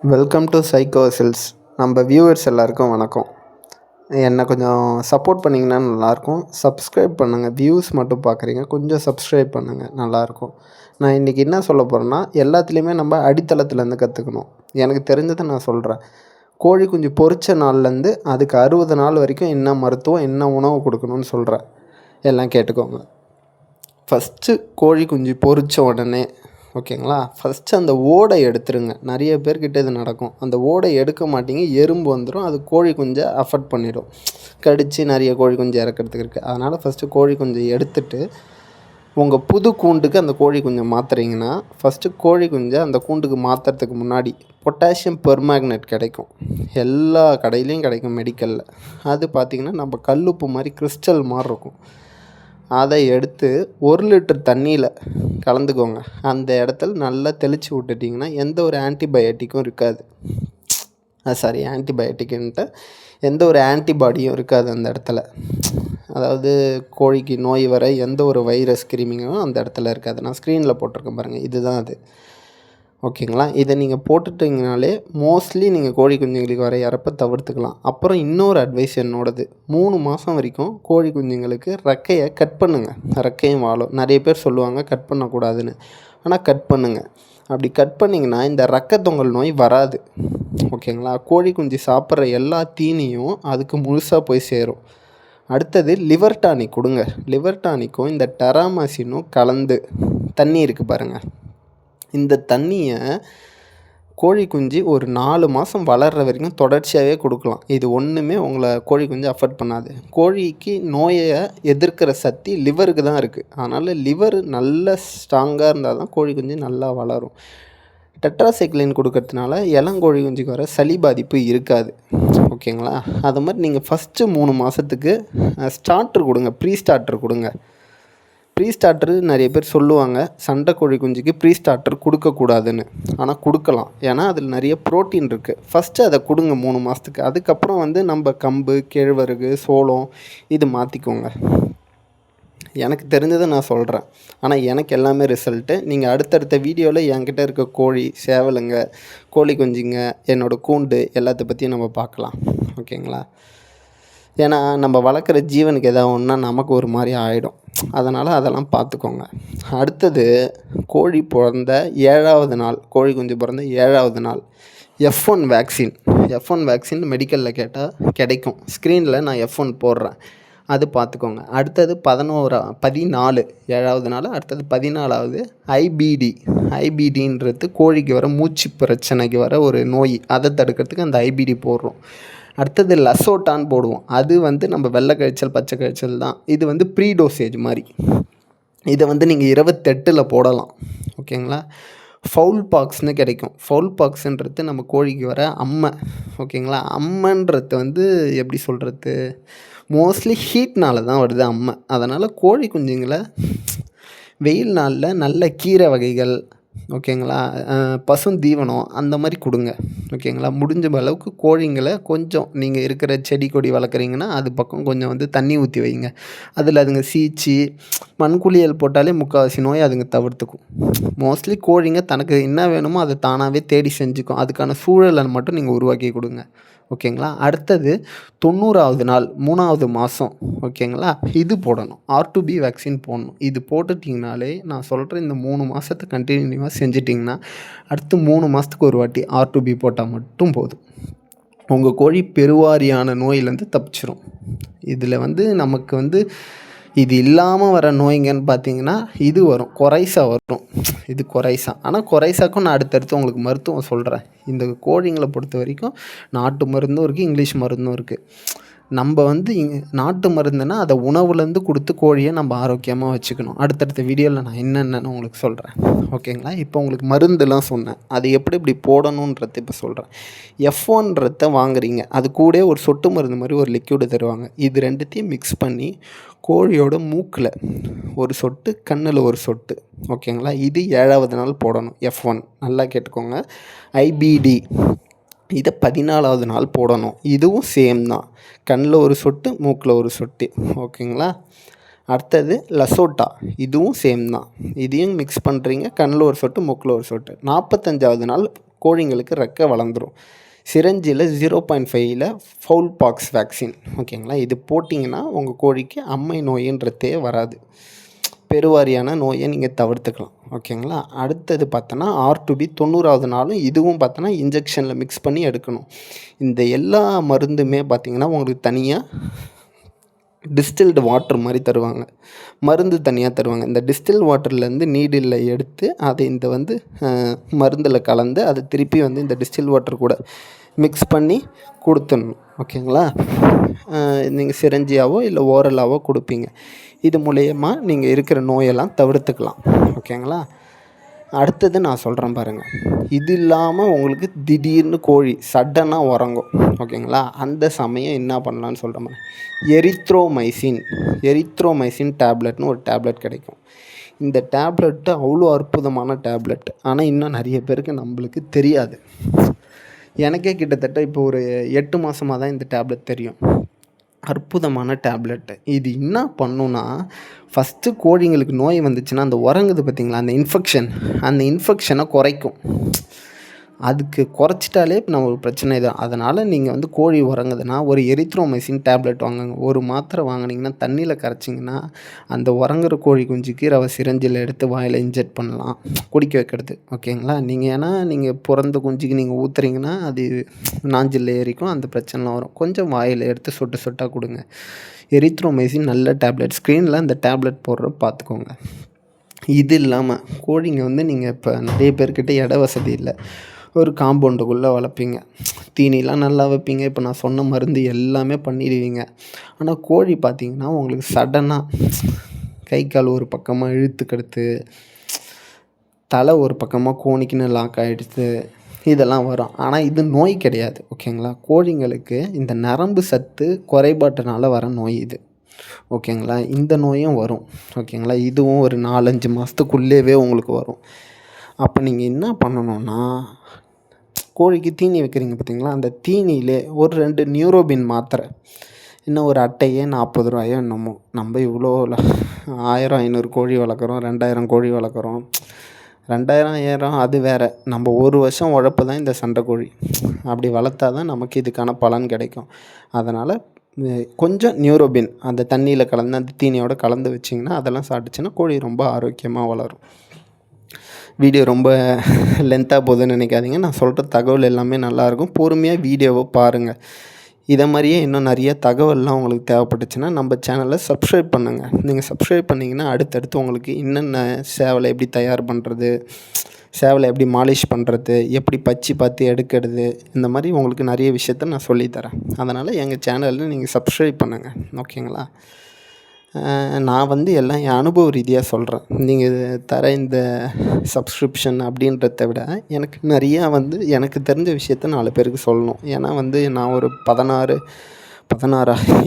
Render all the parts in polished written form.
Welcome to சைக்கோசில்ஸ். நம்ம viewers எல்லாருக்கும் வணக்கம். என்னை கொஞ்சம் சப்போர்ட் பண்ணிங்கன்னா நல்லாயிருக்கும். சப்ஸ்கிரைப் பண்ணுங்கள். வியூஸ் மட்டும் பார்க்குறீங்க, கொஞ்சம் சப்ஸ்கிரைப் பண்ணுங்கள், நல்லாயிருக்கும். நான் இன்றைக்கி என்ன சொல்ல போகிறேன்னா, எல்லாத்துலேயுமே நம்ம அடித்தளத்துலேருந்து கற்றுக்கணும். எனக்கு தெரிஞ்சதை நான் சொல்கிறேன். கோழி குஞ்சு பொரித்த நாள்லேருந்து அதுக்கு 60 நாள் வரைக்கும் என்ன மருத்துவம், என்ன உணவு கொடுக்கணும்னு சொல்கிறேன். எல்லாம் கேட்டுக்கோங்க. ஃபஸ்ட்டு கோழி குஞ்சு பொரித்த உடனே ஓகேங்களா, ஃபஸ்ட்டு அந்த ஓடை எடுத்துருங்க. நிறைய பேர்கிட்ட இது நடக்கும். அந்த ஓடை எடுக்க மாட்டீங்க, எறும்பு வந்துடும், அது கோழி குஞ்சை அஃபெக்ட் பண்ணிடும், கடித்து நிறைய கோழி குஞ்சு இறக்கிறதுக்கு இருக்குது. அதனால் ஃபஸ்ட்டு கோழி குஞ்சை எடுத்துட்டு உங்கள் புது கூண்டுக்கு அந்த கோழி குஞ்சை மாற்றுறீங்கன்னா, ஃபஸ்ட்டு கோழி குஞ்சை அந்த கூண்டுக்கு மாற்றுறதுக்கு முன்னாடி பொட்டாசியம் பெர்மேங்கனேட் கிடைக்கும். எல்லா கடையிலையும் கிடைக்கும் மெடிக்கலில். அது பார்த்திங்கன்னா நம்ம கல்லுப்பு மாதிரி கிறிஸ்டல் மாதிரி இருக்கும். அதை எடுத்து 1 லிட்டர் தண்ணியில் கலந்துக்கோங்க. அந்த இடத்துல நல்லா தெளித்து விட்டுட்டிங்கன்னா எந்த ஒரு ஆன்டிபயோட்டிக்கும் இருக்காது. ஆன்டிபயோட்டிக்குன்ட்டு எந்த ஒரு ஆன்டிபாடியும் இருக்காது அந்த இடத்துல. அதாவது கோழிக்கு நோய் வர எந்த ஒரு வைரஸ் கிருமிங்களும் அந்த இடத்துல இருக்காது. நான் ஸ்க்ரீனில் போட்டிருக்கேன் பாருங்கள், இதுதான் அது. ஓகேங்களா, இதை நீங்கள் போட்டுட்டிங்கனாலே மோஸ்ட்லி நீங்கள் கோழி குஞ்சுங்களுக்கு வர இறப்பை தவிர்த்துக்கலாம். அப்புறம் இன்னொரு அட்வைஸ் என்னோடது, 3 மாதம் வரைக்கும் கோழி குஞ்சுங்களுக்கு ரெக்கையை கட் பண்ணுங்கள். ரெக்கையும் வாழும். நிறைய பேர் சொல்லுவாங்க கட் பண்ணக்கூடாதுன்னு, ஆனால் கட் பண்ணுங்கள். அப்படி கட் பண்ணிங்கன்னா இந்த ரெக்கை தொங்கல் நோய் வராது. ஓகேங்களா, கோழி குஞ்சு சாப்பிட்ற எல்லா தீனியும் அதுக்கு முழுசாக போய் சேரும். அடுத்தது லிவர் டானிக் கொடுங்க. லிவர் டானிக்கும் இந்த டெராமாசினும் கலந்து தண்ணி இருக்குது பாருங்கள், இந்த தண்ணியை கோழி குஞ்சு ஒரு 4 மாதம் வளர்கிற வரைக்கும் தொடர்ச்சியாகவே கொடுக்கலாம். இது ஒன்றுமே உங்களை கோழி குஞ்சு அஃபெக்ட் பண்ணாது. கோழிக்கு நோயை எதிர்க்கிற சக்தி லிவருக்கு தான் இருக்குது. அதனால் லிவர் நல்ல ஸ்ட்ராங்காக இருந்தால் தான் கோழி குஞ்சு நல்லா வளரும். டெட்ராசைக்ளின் கொடுக்கறதுனால இளங்கோழி குஞ்சுக்கு வர சளி பாதிப்பு இருக்காது. ஓகேங்களா, அது மாதிரி நீங்கள் ஃபஸ்ட்டு 3 மாதத்துக்கு ஸ்டார்டர் கொடுங்க. ப்ரீ ஸ்டார்டர் கொடுங்க. ப்ரீ ஸ்டார்டரு நிறைய பேர் சொல்லுவாங்க சண்டை கோழி குஞ்சுக்கு ப்ரீ ஸ்டார்டர் கொடுக்கக்கூடாதுன்னு. ஆனால் கொடுக்கலாம், ஏன்னா அதில் நிறைய ப்ரோட்டீன் இருக்குது. ஃபஸ்ட்டு அதை கொடுங்க 3 மாதத்துக்கு. அதுக்கப்புறம் நம்ம கம்பு, கேழ்வரகு, சோளம் இது மாற்றிக்கோங்க. எனக்கு தெரிஞ்சதை நான் சொல்கிறேன், ஆனால் எனக்கு எல்லாமே ரிசல்ட்டு. நீங்கள் அடுத்தடுத்த வீடியோவில் என்கிட்ட இருக்க கோழி, சேவலுங்க, கோழி குஞ்சுங்க, என்னோடய கூண்டு எல்லாத்த பற்றியும் நம்ம பார்க்கலாம். ஓகேங்களா, ஏன்னா நம்ம வளர்க்குற ஜீவனுக்கு எதாவது ஒன்றா நமக்கு ஒரு மாதிரி ஆகிடும். அதனால் அதெல்லாம் பார்த்துக்கோங்க. அடுத்தது கோழி பிறந்த 7வது நாள், கோழி குஞ்சு பிறந்த 7வது நாள் F1 வேக்சின். F1 வேக்சின் மெடிக்கலில் கேட்டால் கிடைக்கும். ஸ்க்ரீனில் நான் F1 போடுறேன், அது பார்த்துக்கோங்க. அடுத்தது 14 7வது நாள். அடுத்தது 14வது ஐபிடின்றது கோழிக்கு வர மூச்சு பிரச்சனைக்கு வர ஒரு நோய், அதை தடுக்கிறதுக்கு அந்த ஐபிடி போடுறோம். அடுத்தது லசோட்டான்னு போடுவோம். அது நம்ம வெள்ளை கழிச்சல், பச்சை கழிச்சல் தான். இது ப்ரீ டோசேஜ் மாதிரி. இதை நீங்கள் 28ல் போடலாம். ஓகேங்களா, ஃபவுல் பாக்ஸ்னு கிடைக்கும். ஃபவுல் பாக்ஸுன்றது நம்ம கோழிக்கு வர அம்மை. ஓகேங்களா, அம்மைன்றது எப்படி சொல்கிறது, மோஸ்ட்லி ஹீட்னால தான் வருது அம்மை. அதனால் கோழி குஞ்சுங்களை வெயில் நாளில் நல்ல கீரை வகைகள், ஓகேங்களா, பசுந்தீவனம் அந்த மாதிரி கொடுங்க. ஓகேங்களா, முடிஞ்ச அளவுக்கு கோழிங்களை கொஞ்சம் நீங்கள் இருக்கிற செடி கொடி வளர்க்குறீங்கன்னா அது பக்கம் கொஞ்சம் தண்ணி ஊற்றி வைங்க. அதில் அதுங்க சீச்சி மண்குளியல் போட்டாலே முக்கால்வாசி நோய் அதுங்க தவிர்த்துக்கும். மோஸ்ட்லி கோழிங்க தனக்கு என்ன வேணுமோ அதை தானாகவே தேடி செஞ்சுக்கும். அதுக்கான சூழலை மட்டும் நீங்கள் உருவாக்கி கொடுங்க. ஓகேங்களா, அடுத்தது 90வது நாள் 3வது மாதம். ஓகேங்களா, இது போடணும். R2B வேக்சின் போடணும். இது போட்டுட்டிங்கனாலே நான் சொல்கிற இந்த 3 மாதத்தை கண்டினியூவாக செஞ்சிட்டிங்கன்னா அடுத்து 3 மாதத்துக்கு ஒரு வாட்டி R2B போட்டால் மட்டும் போதும். உங்கள் கோழி பெருவாரியான நோயிலேருந்து தப்பிச்சிரும். இதில் நமக்கு இது இல்லாமல் வர நோய்ங்கன்னு பார்த்தீங்கன்னா இது வரும், கொரைசா வரும். இது கொரைசா. ஆனால் கொரைசாக்கும் நான் அடுத்தடுத்து உங்களுக்கு மருத்துவம் சொல்கிறேன். இந்த கோழிங்களை பொறுத்த வரைக்கும் நாட்டு மருந்தும் இருக்குது, இங்கிலீஷ் மருந்தும் இருக்குது. நம்ம நாட்டு மருந்துன்னா அதை உணவுலேருந்து கொடுத்து கோழியை நம்ம ஆரோக்கியமாக வச்சுக்கணும். அடுத்தடுத்த வீடியோவில் நான் என்னென்னு உங்களுக்கு சொல்கிறேன். ஓகேங்களா, இப்போ உங்களுக்கு மருந்துலாம் சொன்னேன், அது எப்படி போடணுன்றது இப்போ சொல்கிறேன். F1 வாங்குறீங்க, அது கூட ஒரு சொட்டு மருந்து மாதிரி ஒரு லிக்யூடு தருவாங்க. இது ரெண்டுத்தையும் மிக்ஸ் பண்ணி கோழியோட மூக்கில் ஒரு சொட்டு, கண்ணில் ஒரு சொட்டு. ஓகேங்களா, இது 7வது நாள் போடணும். F1 நல்லா கேட்டுக்கோங்க. ஐபிடி இதை 14வது நாள் போடணும். இதுவும் சேம் தான், கண்ணில் ஒரு சொட்டு, மூக்கில் ஒரு சொட்டு. ஓகேங்களா, அடுத்தது லசோட்டா, இதுவும் சேம் தான். இதையும் மிக்ஸ் பண்ணுறீங்க, கண்ணில் ஒரு சொட்டு, மூக்கில் ஒரு சொட்டு. 45வது நாள் கோழிங்களுக்கு ரெக்கை வளர்ந்துடும். சிரஞ்சில் 0.5ல் ஃபவுல் பாக்ஸ் வேக்சின் ஓகேங்களா. இது போட்டிங்கன்னா உங்கள் கோழிக்கு அம்மை நோயின்றதே வராது. பெருவாரியான நோயை நீங்கள் தவிர்த்துக்கலாம் ஓகேங்களா. அடுத்தது பார்த்தோன்னா R2B 90வது நாளும் இதுவும் பார்த்தோன்னா இன்ஜெக்ஷனில் மிக்ஸ் பண்ணி எடுக்கணும். இந்த எல்லா மருந்துமே பார்த்திங்கன்னா உங்களுக்கு தனியாக டிஸ்டில்டு வாட்டர் மாதிரி தருவாங்க, மருந்து தனியாக தருவாங்க. இந்த டிஸ்டில் வாட்டர்லேருந்து நீடில் எடுத்து அதை இந்த மருந்தில் கலந்து அதை திருப்பி இந்த டிஸ்டில் வாட்டர் கூட மிக்ஸ் பண்ணி கொடுத்துடணும் ஓகேங்களா. நீங்கள் சிரஞ்சியாவோ இல்லை ஓரலாவோ கொடுப்பீங்க. இது மூலயமா நீங்கள் இருக்கிற நோயெல்லாம் தவிர்த்துக்கலாம் ஓகேங்களா. அடுத்தது நான் சொல்கிறேன் பாருங்கள். இது இல்லாமல் உங்களுக்கு திடீர்னு கோழி சடனாக உறங்கும் ஓகேங்களா. அந்த சமயம் என்ன பண்ணலான்னு சொல்கிறேன் பாருங்கள். எரித்ரோமைசின் டேப்லெட்னு ஒரு டேப்லெட் கிடைக்கும். இந்த டேப்லெட்டு அவ்வளோ அற்புதமான டேப்லெட். ஆனால் இன்னும் நிறைய பேருக்கு நம்மளுக்கு தெரியாது. எனக்கே கிட்டத்தட்ட இப்போ ஒரு 8 மாதமாக தான் இந்த டேப்லெட் தெரியும். அற்புதமான டேப்லெட்டு. இது என்ன பண்ணுன்னா, ஃபஸ்ட்டு கோழிங்களுக்கு நோய் வந்துச்சுன்னா அந்த உறங்குது பார்த்திங்களா, அந்த இன்ஃபெக்ஷனை குறைக்கும். அதுக்கு குறைச்சிட்டாலே நம்மளுக்கு பிரச்சனை தான். அதனால் நீங்கள் கோழி உறங்குதுன்னா ஒரு எரித்ரோமைசின் டேப்லெட் வாங்குங்க. ஒரு மாத்திரை வாங்கினீங்கன்னா தண்ணியில் கரைச்சிங்கன்னா அந்த உறங்குற கோழி குஞ்சுக்கு சிரஞ்சில் எடுத்து வாயில் இன்ஜெக்ட் பண்ணலாம், குடிக்க வைக்கிறது ஓகேங்களா. நீங்கள் பிறந்த குஞ்சுக்கு நீங்கள் ஊற்றுறீங்கன்னா அது நாஞ்சில் ஏறிக்கும், அந்த பிரச்சனைலாம் வரும். கொஞ்சம் வாயில் எடுத்து சொட்டு சொட்டாக கொடுங்க. எரித்ரோமைசின் நல்ல டேப்லெட். ஸ்க்ரீனில் அந்த டேப்லெட் போடுற பார்த்துக்கோங்க. இது இல்லாமல் கோழிங்க நீங்கள் இப்போ நிறைய பேர்கிட்ட இட வசதி இல்லை, ஒரு காம்பவுண்டுக்குள்ளே வளர்ப்பீங்க, தீனிலாம் நல்லா வைப்பீங்க, இப்போ நான் சொன்ன மருந்து எல்லாமே பண்ணிடுவீங்க. ஆனால் கோழி பார்த்திங்கன்னா உங்களுக்கு சடனாக கை கால் ஒரு பக்கமாக இழுத்துக்கடுத்து, தலை ஒரு பக்கமாக கோணிக்குன்னு லாக் ஆகிடுச்சு, இதெல்லாம் வரும். ஆனால் இது நோய் கிடையாது ஓகேங்களா. கோழிங்களுக்கு இந்த நரம்பு சத்து குறைபாட்டினால வர நோய் இது ஓகேங்களா. இந்த நோயும் வரும் ஓகேங்களா. இதுவும் ஒரு 4-5 மாதத்துக்குள்ளேவே உங்களுக்கு வரும். அப்போ நீங்கள் என்ன பண்ணணுன்னா, கோழிக்கு தீனி வைக்கிறீங்க பார்த்திங்களா, அந்த தீனியிலே ஒரு 2 நியூரோபின் மாத்திரை, இன்னும் ஒரு அட்டையே 40 ரூபாயோ என்னமோ. நம்ம இவ்வளோ 1500 கோழி வளர்க்குறோம், 2000 கோழி வளர்க்குறோம். 2000 அது வேறு. நம்ம ஒரு வருஷம் உழைப்பு தான் இந்த சண்டை கோழி. அப்படி வளர்த்தா தான் நமக்கு இதுக்கான பலன் கிடைக்கும். அதனால் கொஞ்சம் நியூரோபின் அந்த தண்ணியில் கலந்து அந்த தீனியோடு கலந்து வச்சிங்கன்னா அதெல்லாம் சாப்பிட்டுச்சுன்னா கோழி ரொம்ப ஆரோக்கியமாக வளரும். வீடியோ ரொம்ப லென்த்தாக போகுதுன்னு நினைக்காதீங்க. நான் சொல்கிற தகவல் எல்லாமே நல்லாயிருக்கும். பொறுமையாக வீடியோவை பாருங்கள். இதை மாதிரியே இன்னும் நிறைய தகவல்லாம் உங்களுக்கு தேவைப்பட்டுச்சுன்னா நம்ம சேனலை சப்ஸ்கிரைப் பண்ணுங்கள். நீங்கள் சப்ஸ்கிரைப் பண்ணிங்கன்னா அடுத்தடுத்து உங்களுக்கு என்னென்ன சேவலை எப்படி தயார் பண்ணுறது, சேவலை எப்படி மாலிஷ் பண்ணுறது, எப்படி பச்சி பார்த்து எடுக்கிறது, இந்த மாதிரி உங்களுக்கு நிறைய விஷயத்த நான் சொல்லித்தரேன். அதனால் எங்கள் சேனலில் நீங்கள் சப்ஸ்கிரைப் பண்ணுங்கள் ஓகேங்களா. நான் எல்லாம் என் அனுபவ ரீதியாக சொல்கிறேன். நீங்கள் தர இந்த சப்ஸ்கிரிப்ஷன் அப்படின்றத விட எனக்கு நிறையா எனக்கு தெரிஞ்ச விஷயத்த 4 பேருக்கு சொல்லணும். ஏன்னா நான் ஒரு 16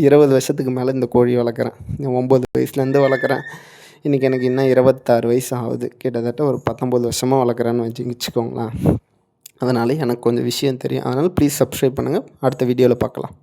20 வருஷத்துக்கு மேலே இந்த கோழி வளர்க்குறேன். 9 வயசுலேருந்து வளர்க்குறேன். இன்றைக்கி எனக்கு இன்னும் 26 வயசு ஆகுது. கிட்டத்தட்ட ஒரு 19 வருஷமாக வளர்க்குறேன்னு வச்சுக்கோங்களேன். அதனால் எனக்கு கொஞ்சம் விஷயம் தெரியும். அதனால் ப்ளீஸ் சப்ஸ்கிரைப் பண்ணுங்கள். அடுத்த வீடியோவில் பார்க்கலாம்.